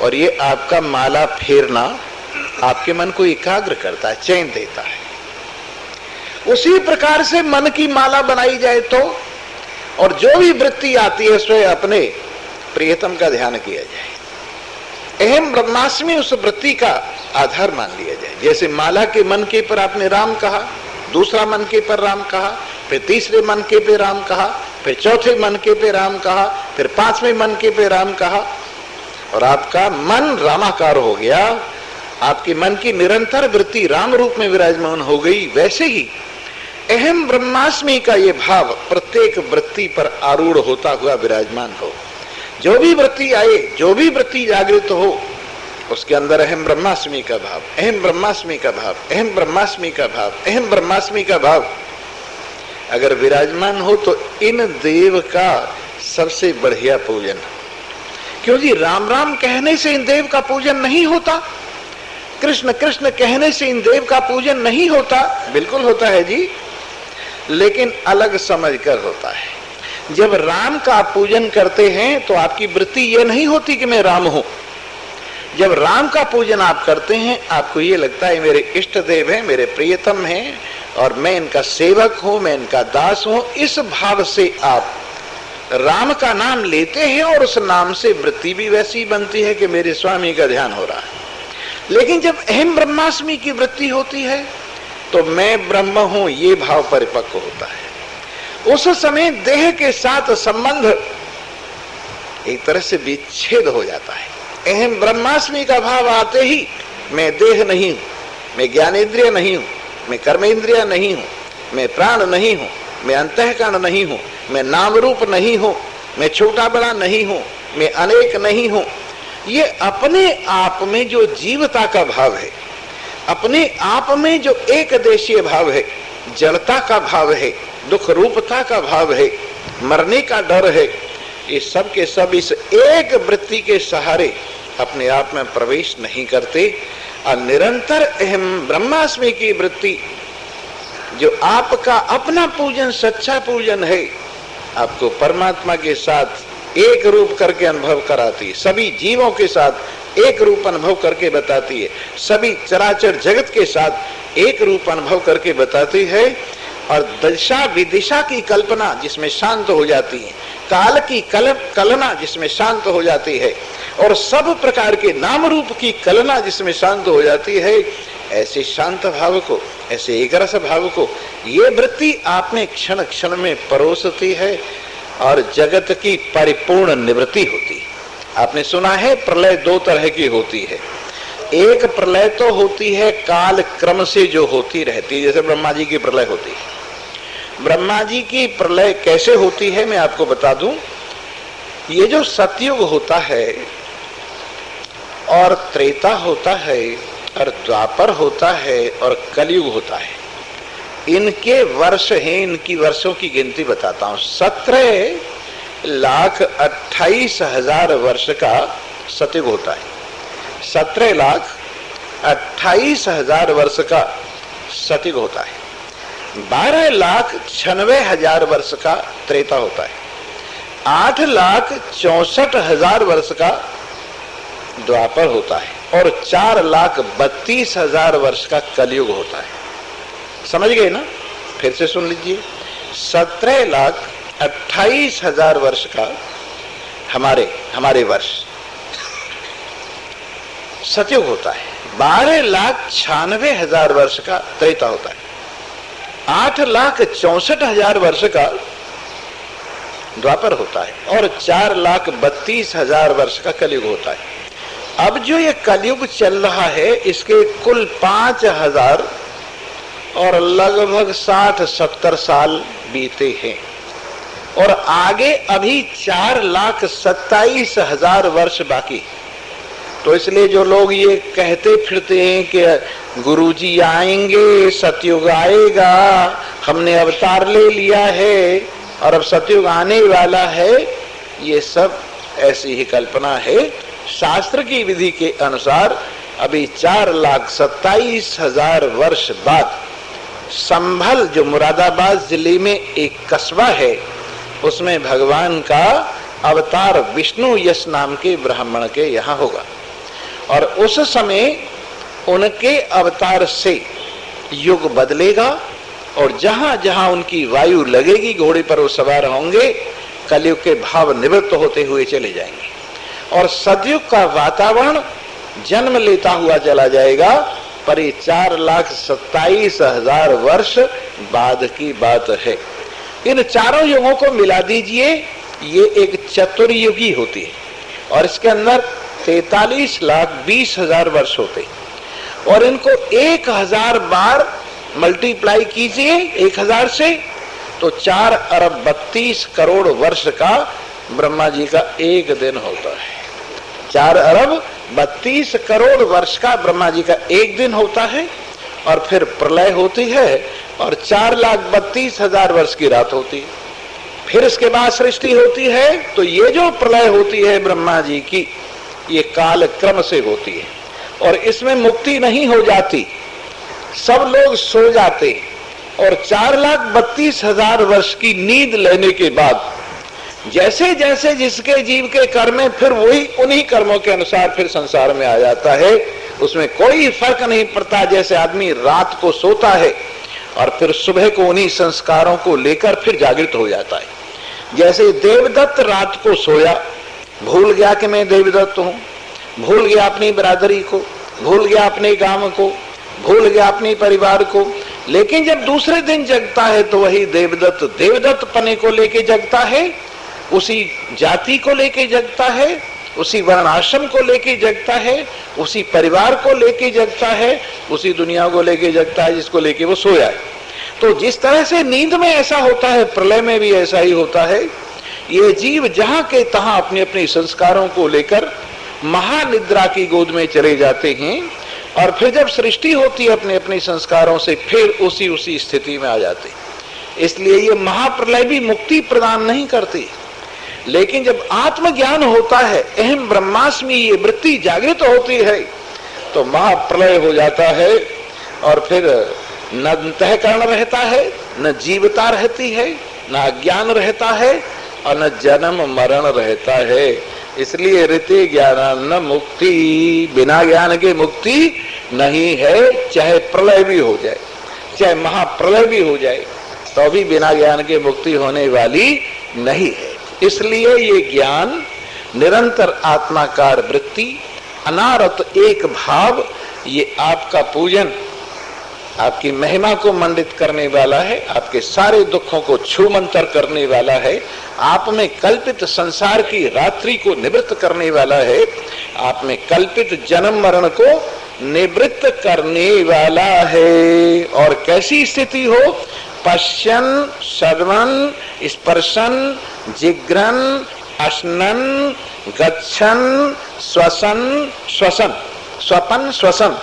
और ये आपका माला फेरना आपके मन को एकाग्र करता है, चैन देता है। उसी प्रकार से मन की माला बनाई जाए तो, और जो भी वृत्ति आती है उसमें अपने प्रियतम का ध्यान किया जाए। अहम ब्रह्मास्मि उस वृत्ति का आधार मान लिया जाए। जैसे माला के मन के पर आपने राम कहा, दूसरा मन के पर राम कहा, फिर तीसरे मन के पे राम कहा, फिर चौथे मन के पे राम कहा, फिर पांचवें मन के पे राम कहा, और आपका मन रामाकार हो गया। आपके मन की निरंतर वृत्ति राम रूप में विराजमान हो गई, वैसे ही अहम ब्रह्मास्मि का ये भाव प्रत्येक वृत्ति पर आरूढ़ होता हुआ विराजमान हो। जो भी वृत्ति आए, जो भी वृत्ति जागृत हो, उसके अंदर अहम ब्रह्मास्मि का भाव, अहम ब्रह्मास्मि का भाव, अहम ब्रह्मास्मि का भाव, अहम ब्रह्मास्मि का भाव अगर विराजमान हो तो इन देव का सबसे बढ़िया पूजन। क्योंकि राम राम कहने से इन देव का पूजन नहीं होता, कृष्ण कृष्ण कहने से इन देव का पूजन नहीं होता। बिल्कुल होता है जी, लेकिन अलग समझकर होता है। जब राम का पूजन करते हैं तो आपकी वृत्ति ये नहीं होती कि मैं राम हूं। जब राम का पूजन आप करते हैं, आपको ये लगता है मेरे इष्ट देव हैं, मेरे प्रियतम हैं और मैं इनका सेवक हूं, मैं इनका दास हूं। इस भाव से आप राम का नाम लेते हैं और उस नाम से वृत्ति भी वैसी बनती है कि मेरे स्वामी का ध्यान हो रहा है। लेकिन जब अहम ब्रह्मास्मि की वृत्ति होती है तो मैं ब्रह्म हूं, ये भाव परिपक्व होता है। उस समय देह के साथ संबंध एक तरह से विच्छेद हो जाता है। अहम ब्रह्मास्मि का भाव आते ही मैं देह नहीं हूं, मैं ज्ञानेंद्रिय नहीं हूं, मैं कर्मेंद्रिय नहीं हूं, मैं प्राण नहीं हूं, मैं अंतःकरण नहीं हूं, मैं नाम रूप नहीं हूं, मैं छोटा बड़ा नहीं हूं, मैं अनेक नहीं हूं। ये अपने आप में जो जीवता का भाव है, अपने आप में जो एक देशीय भाव है, जड़ता का भाव है, दुख रूपता का भाव है, मरने का डर है, ये सब के सब इस एक वृत्ति के सहारे अपने आप में प्रवेश नहीं करते। और निरंतर अहम ब्रह्मास्मि की वृत्ति जो आपका अपना पूजन, सच्चा पूजन है, आपको परमात्मा के साथ एक रूप करके अनुभव कराती है, सभी जीवों के साथ एक रूप अनुभव करके बताती है, सभी चराचर जगत के साथ एक रूप अनुभव करके बताती है। और दिशा विदिशा की कल्पना जिसमें शांत हो जाती है, काल की कलना जिसमें शांत हो जाती है, और सब प्रकार के नाम रूप की कलना जिसमें शांत हो जाती है, ऐसे शांत भाव को, ऐसे एक रस भाव को ये वृत्ति आप में क्षण क्षण में परोसती है और जगत की परिपूर्ण निवृत्ति होती है। आपने सुना है प्रलय दो तरह की होती है। एक प्रलय तो होती है काल क्रम से जो होती रहती है, जैसे ब्रह्मा जी की प्रलय होती है। ब्रह्मा जी की प्रलय कैसे होती है मैं आपको बता दूं। ये जो सतयुग होता है और त्रेता होता है और द्वापर होता है और कलयुग होता है, इनके वर्ष हैं, इनकी वर्षों की गिनती बताता हूं। 17,28,000 वर्ष का सतयुग होता है। 17,28,000 वर्ष का सतयुग होता है। 12,96,000 वर्ष का त्रेता होता है। 8,64,000 वर्ष का द्वापर होता है और 4,32,000 वर्ष का कलयुग होता है। समझ गए ना? फिर से सुन लीजिए। 17,28,000 वर्ष का हमारे वर्ष सतयुग होता है। 12,96,000 वर्ष का त्रेता होता है। 8,64,000 वर्ष का द्वापर होता है और 4,32,000 वर्ष का कलयुग होता है। अब जो ये कलयुग चल रहा है, इसके कुल 5,000 और लगभग 60-70 साल बीते हैं और आगे अभी 4,27,000 वर्ष बाकी। तो इसलिए जो लोग ये कहते फिरते हैं कि गुरुजी आएंगे, सतयुग आएगा, हमने अवतार ले लिया है और अब सतयुग आने वाला है, ये सब ऐसी ही कल्पना है। शास्त्र की विधि के अनुसार अभी 4,27,000 वर्ष बाद संभल, जो मुरादाबाद जिले में एक कस्बा है, उसमें भगवान का अवतार विष्णु यश नाम के ब्राह्मण के यहाँ होगा और उस समय उनके अवतार से युग बदलेगा और जहां जहां उनकी वायु लगेगी, घोड़े पर वो सवार होंगे, कलयुग के भाव निवृत्त होते हुए चले जाएंगे और सतयुग का वातावरण जन्म लेता हुआ चला जाएगा। पर ये 4,27,000 वर्ष बाद की बात है। इन चारों युगों को मिला दीजिए, ये एक चतुर्युगी होती है और इसके अंदर 43,20,000 वर्ष होते। और इनको 1000 बार मल्टीप्लाई कीजिए 1000 से, तो 4 अरब 32 करोड़ वर्ष का ब्रह्मा जी का एक दिन होता है। 4 अरब 32 करोड़ वर्ष का ब्रह्मा जी का एक दिन होता है। और फिर प्रलय होती है और 4,32,000 वर्ष की रात होती है। फिर इसके बाद सृष्टि होती है। तो ये जो प्रलय होती है ब्रह्मा जी की, ये काल क्रम से होती है और इसमें मुक्ति नहीं हो जाती, सब लोग सो जाते और 4,32,000 वर्ष की नींद लेने के बाद जैसे जैसे जिसके जीव के कर्म है, फिर वही उन्हीं कर्मों के अनुसार फिर संसार में आ जाता है। उसमें कोई फर्क नहीं पड़ता। जैसे आदमी रात को सोता है और फिर सुबह को उन्हीं संस्कारों को लेकर फिर जागृत हो जाता है। जैसे देवदत्त रात को सोया, भूल गया कि मैं देवदत्त हूं, भूल गया अपनी बिरादरी को, भूल गया अपने गांव को, भूल गया अपने परिवार को, लेकिन जब दूसरे दिन जगता है तो वही देवदत्त देवदत्त पने को लेके जगता है, उसी जाति को लेके जगता है, उसी वर्ण आश्रम को लेके जगता है, उसी परिवार को लेके जगता है, उसी दुनिया को लेके जगता है जिसको लेके वो सोया है। तो जिस तरह से नींद में ऐसा होता है, प्रलय में भी ऐसा ही होता है। ये जीव जहां के तहां अपने अपने संस्कारों को लेकर महानिद्रा की गोद में चले जाते हैं और फिर जब सृष्टि होती है अपने अपने संस्कारों से फिर उसी स्थिति में आ जाते। इसलिए ये महाप्रलय भी मुक्ति प्रदान नहीं करती, लेकिन जब आत्मज्ञान होता है, अहम ब्रह्मास्मि ये वृत्ति जागृत होती है, तो महाप्रलय हो जाता है और फिर न अंतःकरण रहता है, न जीवता रहती है, न अज्ञान रहता है और न जन्म मरण रहता है। इसलिए ऋते ज्ञान न मुक्ति, बिना ज्ञान के मुक्ति नहीं है। चाहे प्रलय भी हो जाए, चाहे महाप्रलय भी हो जाए, तो भी बिना ज्ञान के मुक्ति होने वाली नहीं है। इसलिए ये ज्ञान, निरंतर आत्माकार वृत्ति, अनारत एक भाव, ये आपका पूजन, आपकी महिमा को मंडित करने वाला है, आपके सारे दुखों को छूमंतर करने वाला है, आप में कल्पित संसार की रात्रि को निवृत्त करने वाला है, आप में कल्पित जन्म मरण को निवृत्त करने वाला है। और कैसी स्थिति हो? पश्यन, श्रवण, स्पर्शन, जिघ्रन, अश्नन, गच्छन, श्वसन, श्वसन, स्वपन, श्वसन।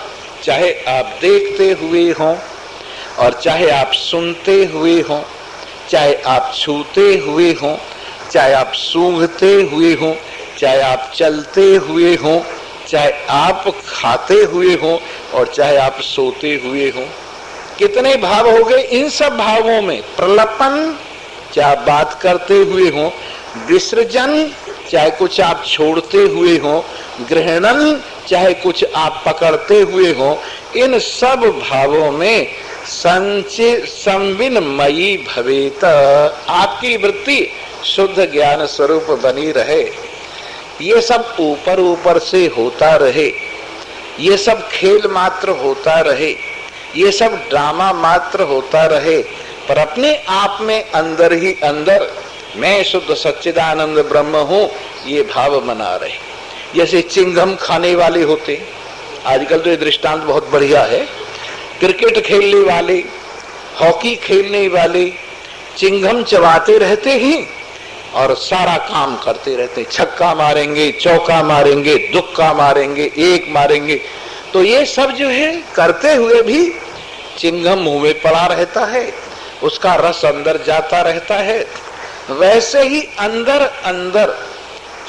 चाहे आप देखते हुए हों और चाहे आप सुनते हुए हों, चाहे आप छूते हुए हों, चाहे आप सूंघते हुए हों, चाहे आप चलते हुए हों, चाहे आप खाते हुए हों और चाहे आप सोते हुए हों। कितने भाव हो गए? इन सब भावों में प्रलपन, चाहे आप बात करते हुए हों, विसर्जन, चाहे कुछ आप छोड़ते हुए हों, ग्रहणन, चाहे कुछ आप पकड़ते हुए हों, इन सब भावों में संचित संविनमयी भवेत, आपकी वृत्ति शुद्ध ज्ञान स्वरूप बनी रहे। ये सब ऊपर ऊपर से होता रहे, ये सब खेल मात्र होता रहे, ये सब ड्रामा मात्र होता रहे, पर अपने आप में अंदर ही अंदर मैं शुद्ध सच्चिदानंद ब्रह्म हूं, ये भाव बना रहे। जैसे चिंगम खाने वाले होते, आजकल तो ये दृष्टांत बहुत बढ़िया है। क्रिकेट खेलने वाले, हॉकी खेलने वाले चिंगम चबाते रहते हैं और सारा काम करते रहते, छक्का मारेंगे, चौका मारेंगे, दुक्का मारेंगे, एक मारेंगे। तो ये सब जो है करते हुए भी चिंगम मुंह में पड़ा रहता है, उसका रस अंदर जाता रहता है। वैसे ही अंदर अंदर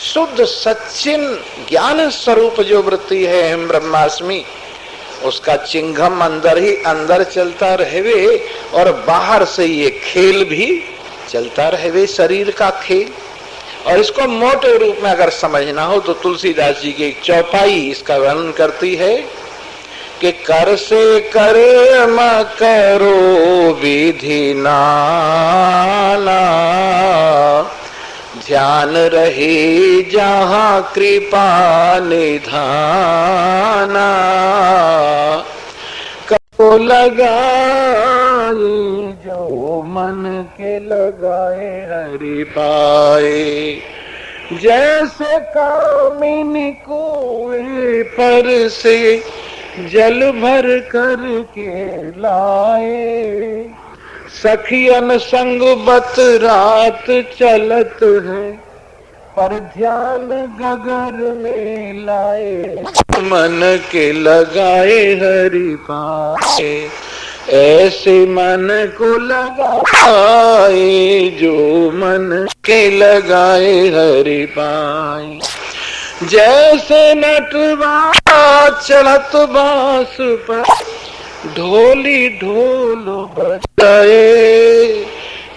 शुद्ध सच्चिन ज्ञान स्वरूप जो वृत्ति है हम ब्रह्मास्मि, उसका चिंगम अंदर ही अंदर चलता रहे और बाहर से ये खेल भी चलता रहे, शरीर का खेल। और इसको मोटे रूप में अगर समझना हो तो तुलसीदास जी की एक चौपाई इसका वर्णन करती है कि कर से कर्म करो विधि नाना, ध्यान रहे जहाँ कृपा निधाना, करो लगाए जो मन के लगाए हरि पाए, जैसे कामिनी कुएं पर से जल भर कर के लाए। सखियन संग बत रात चलत है, पर ध्यान गगन में लाए। मन के लगाए हरि पाए, ऐसे मन को लगाए, जो मन के लगाए हरि पाए। जैसे नटवा चलत बांस पर, ढोली ढोल बजाए।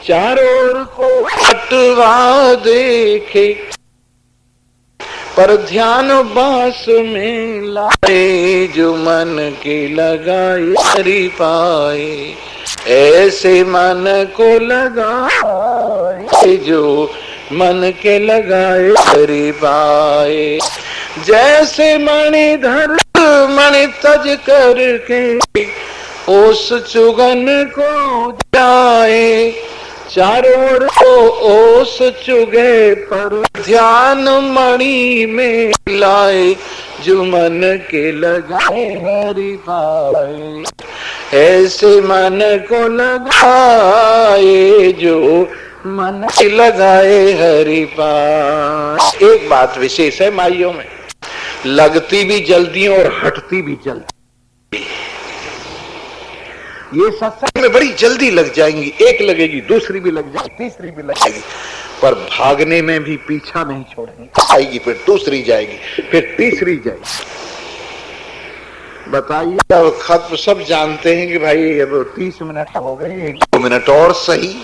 चारों ओर को नटवा देखे, पर ध्यान बांस में लाए। जो मन के लगाए हरि पाए, ऐसे मन को लगाए, जो मन के लगाए हरि पाए। जैसे मणिधर मणि तज करके, ओस चुगन को जाए। चारों ओर को ओस चुगे, पर ध्यान मणि में लाए। जो मन के लगाए हरि पाए, ऐसे मन को लगाए, जो मन के लगाए हरि पाए। एक बात विशेष है माइयों में, लगती भी जल्दी और हटती भी जल्दी। ये सत्संग में बड़ी जल्दी लग जाएंगी, एक लगेगी, दूसरी भी लग जाएगी, तीसरी भी लग जाएगी, पर भागने में भी पीछा नहीं छोड़ेंगी। आएगी, फिर दूसरी जाएगी, फिर तीसरी जाएगी। बताइए, अब खत्म सब जानते हैं कि भाई अब 30 मिनट हो गए, 2 मिनट और सही,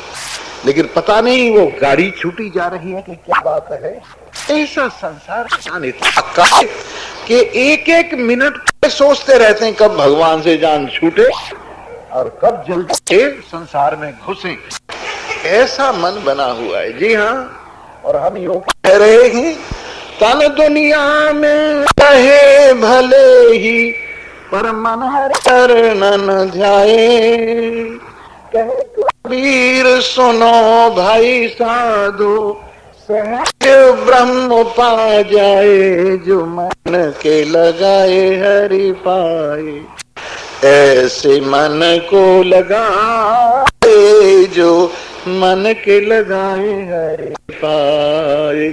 लेकिन पता नहीं वो गाड़ी छूटी जा रही है कि क्या बात है। ऐसा संसार पक्का है कि एक एक मिनट सोचते रहते हैं कब भगवान से जान छूटे और कब जल्दी संसार में घुसे। ऐसा मन बना हुआ है। जी हाँ, और हम यूं कह रहे हैं, तन दुनिया में रहे भले ही, पर मन हर चरणन ध्याए। कबीर सुनो भाई साधो, सहज ब्रह्म पा जाए। जो मन के लगाए हरि पाए, ऐसे मन को लगाए। जो मन के लगाए हरि पाए।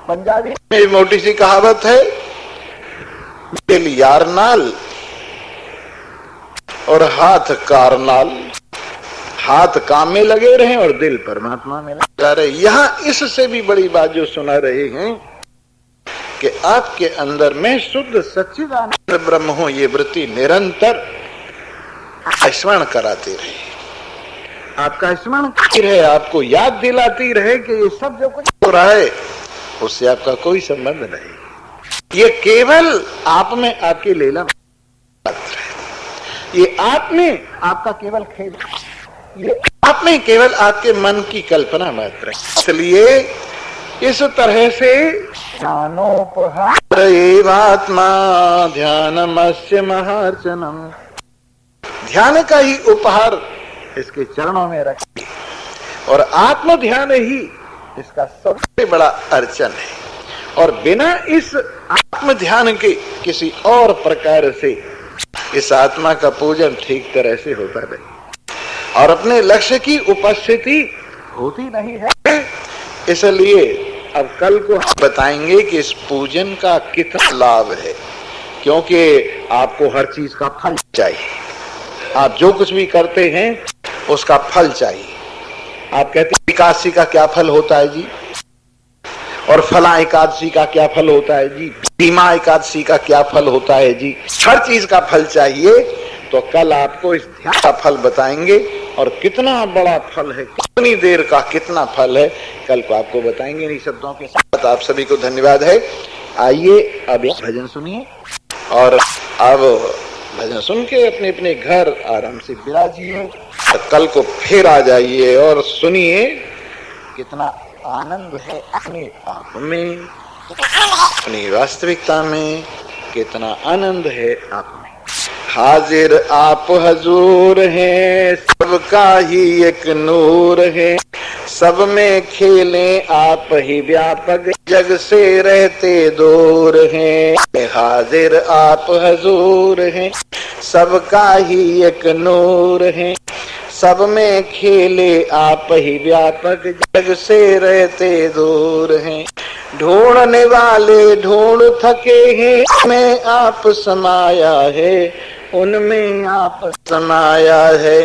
पंजाबी में मोटी सी कहावत है, दिल यार नाल और हाथ कार नाल। हाथ काम में लगे रहे और दिल परमात्मा में लगा रहे। यहाँ इससे भी बड़ी बात जो सुना रहे हैं कि आपके अंदर में शुद्ध सच्चिदानंद ब्रह्म हो, ये वृत्ति निरंतर स्मरण कराती रहे, आपका स्मरण करती रहे, आपको याद दिलाती रहे कि ये सब जो कुछ हो रहा है उससे आपका कोई संबंध नहीं। ये केवल आप में आपकी लीला मात्र है। ये आप में आपका केवल खेल, ये आप में केवल आपके मन की कल्पना मात्र है। इसलिए इस तरह से ध्यानोपहार एवात्मा ध्यानमस्य महार्चनम, ध्यान का ही उपहार इसके चरणों में रखिए और आत्म ध्यान ही इसका सबसे बड़ा अर्चन है। और बिना इस आत्म ध्यान के किसी और प्रकार से इस आत्मा का पूजन ठीक तरह से होता नहीं और अपने लक्ष्य की उपस्थिति होती नहीं है। इसलिए अब कल को हम बताएंगे कि इस पूजन का कितना लाभ है, क्योंकि आपको हर चीज का फल चाहिए। आप जो कुछ भी करते हैं उसका फल चाहिए। आप कहते हैं एकादशी का क्या फल होता है जी, और फला एकादशी का क्या फल होता है जी, भीमा एकादशी का क्या फल होता है जी। हर चीज का फल चाहिए। तो कल आपको इस ध्यान का फल बताएंगे और कितना बड़ा फल है, कितनी देर का कितना फल है, कल को आपको बताएंगे। इन्हीं शब्दों के साथ आप सभी को धन्यवाद है। आइए अब भजन सुनिए और अब भजन सुन के अपने अपने घर आराम से विराजिए। कल को फिर आ जाइए और सुनिए कितना आनंद है अपने आप में, अपनी वास्तविकता में कितना आनंद है आप में। हाजिर आप हजूर हैं, सबका ही एक नूर है, सब में खेलें आप ही व्यापक, जग से रहते दूर हैं। हाजिर आप हजूर हैं, सबका ही एक नूर है। सब में खेले आप ही व्यापक, जग से रहते दूर हैं। ढूंढने वाले ढूंढ थके हैं, में आप समाया है, उनमें आप समाया है।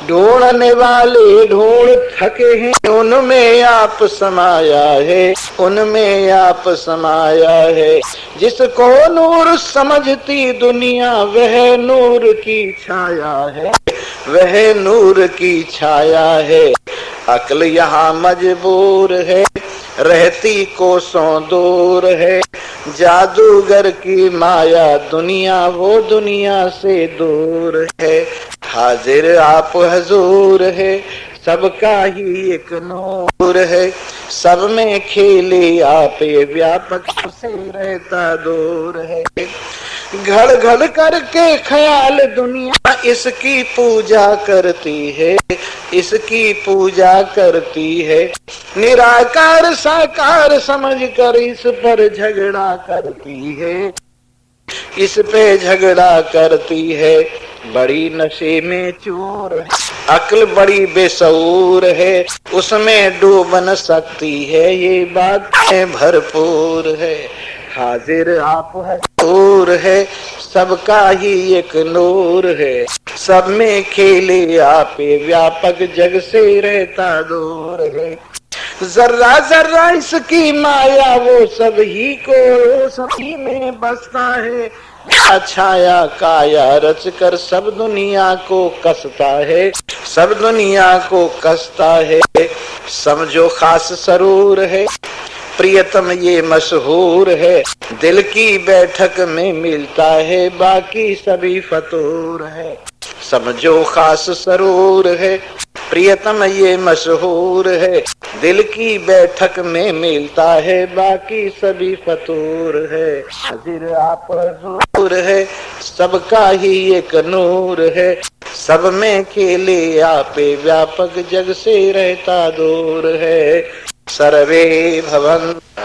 ढूंढने वाले ढूंढ थके हैं, उनमें आप समाया है, उनमें आप समाया है। जिसको नूर समझती दुनिया, वह नूर की छाया है, वह नूर की छाया है। अक्ल यहाँ मजबूर है, रहती कोसों दूर है। जादूगर की माया दुनिया, वो दुनिया से दूर है। हाजिर आप हजूर है, सबका ही एक नूर है। सब में खेले आप व्यापक, से रहता दूर है। घड़ घड़ करके ख्याल दुनिया, इसकी पूजा करती है, इसकी पूजा करती है। निराकार साकार समझ कर इस पर झगड़ा करती है, इस पे झगड़ा करती है। बड़ी नशे में चूर है, अक्ल बड़ी बेसऊर है, उसमें डूब न सकती है, ये बातें भरपूर है। हाजिर आप हजूर है, सबका ही एक नूर है। सब में खेले आप व्यापक, जग से रहता दूर है। जर्रा जर्रा इसकी माया, वो सभी को सभी में बसता है। छाया काया रच कर सब दुनिया को कसता है, सब दुनिया को कसता है। समझो खास सरूर है, प्रियतम ये मशहूर है। दिल की बैठक में मिलता है, बाकी सभी फतूर है। समझो खास सरूर है, प्रियतम ये मशहूर है। दिल की बैठक में मिलता है, बाकी सभी फतूर है। हाजिर आप हजूर है, सबका ही एक नूर है। सब में खेले आप व्यापक, जग से रहता दूर है। सर्वे भवन्तु